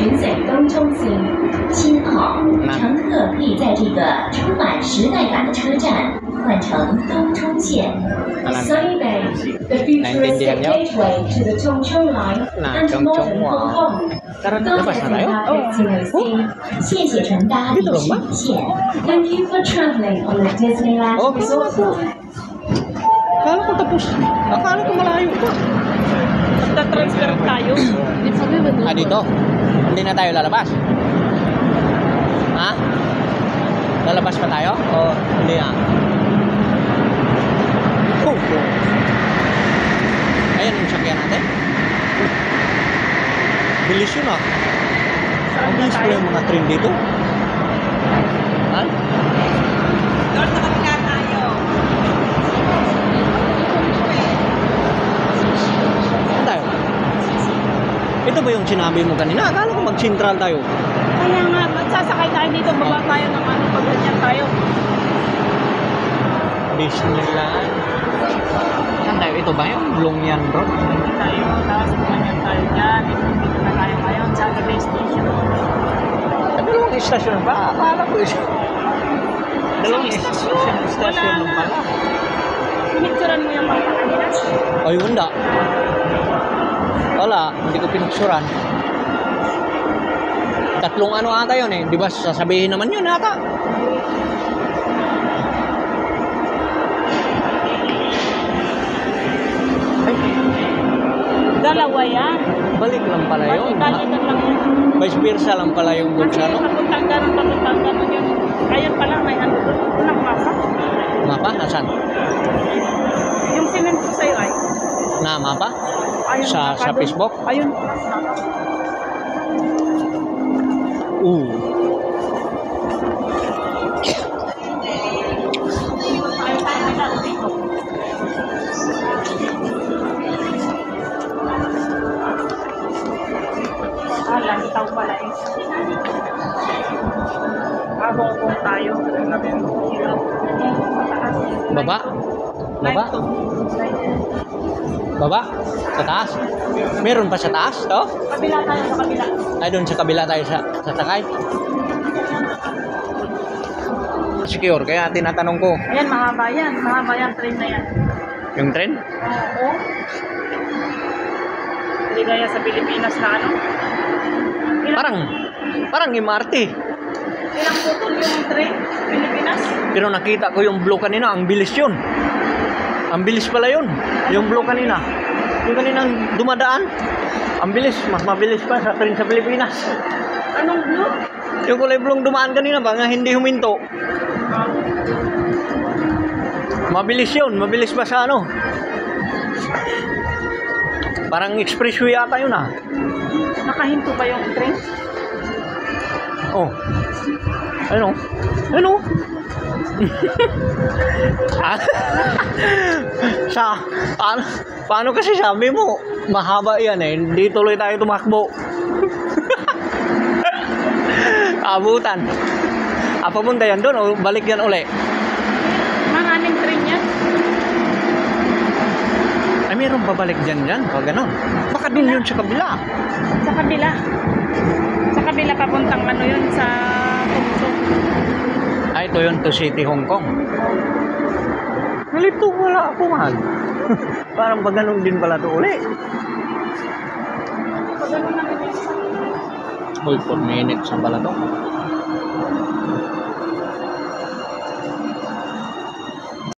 直在东中心。信号，乘客可以在这个充满时代感的车站换乘东中线。Sunny Bay, the futuristic gateway to the Chongqing Line and modern Hong Kong. 都在此搭的自由行，谢谢乘搭历史一线。Thank you for traveling on the Disneyland Resort Line. Akala ko tapos. Akala ko malayo pa. Magta-transfer tayo. Dito? Hindi na tayo lalabas? Ha? Lalabas pa tayo? O hindi na? Ayan yung sakyan natin. Bilis yun ah. Ang bilis ko yung mga train dito. Ha? Doon sa kapila tayo. Saan tayo? Ito ba yung sinabi mo kanina? Akala ko mag-central tayo. Kaya nga, magsasakay tayo dito. Baba tayo ng ano, pag-ganyan tayo. Disneyland. Saan tayo? Ito ba yung Longyan Road? Tayo, tapos ganyan tayo dyan. Dito na tayo ngayon sa Taipei Station. Dalawang istasyon ba? Akala ko isa. Dalawang istasyon lang pala. Pinicturan mo yung mga kanina. Ay, wala. Wala, hindi ko pinicturan. Tatlong ano ata yun eh. Di ba sasabihin naman yun ata? Ay, Dalawa yan. balik lang pala yun. Balikan lang yun. Vice versa lang pala yung doon sa ano. Papuntang ganun yun. Ayun pala, may ano doon. Unang mapa. Mapa? Nasaan? Yung sinend ko sa'yo ay. Na mapa? Ayun, Sa mapa doon. Facebook? Ayun. Lantaw pala eh. Hong tayo. Baba? Baba? Baba? Sa taas? Meron pa sa taas? To? Kabila tayo sa kabila. Ay, doon sa kabila tayo sa sakay. Secure, kaya tinatanong ko. Ayan, mahaba yan. Mahaba yan, train na yan. Yung train? Oo. Hindi gaya sa Pilipinas na ano. Parang MRT. Ilang putol yung train? Pilipinas? Pero nakita ko yung blue kanina, ang bilis yun. Ang bilis pala yun. Yung blue kanina. Yung kaninang dumadaan, ang bilis. Mas mabilis pa sa train sa Pilipinas. Anong blue? Yung kulay blue dumaan kanina ba nga hindi huminto. Mabilis yun. Mabilis ba sa ano? Parang expressway yata yun ah. Nakahinto ba yung train? Oh. Ano? Ano? Paano kasi sabi mo mahaba yan eh, hindi tuloy tayo tumakbo. Abutan. Papunta yan doon o balik yan uli? Maraming train yan. Ay meron babalik dyan pag gano'n. Baka doon yun sa kabila. Sa kabila. Sa kabila papuntang ano yun sa Tungtong. Ay ito yun to City Hong Kong. Nalito wala ako man. Parang pag gano'n din pala to uli. Pag ano naman yun. Uy, 4 minutes ang pala to.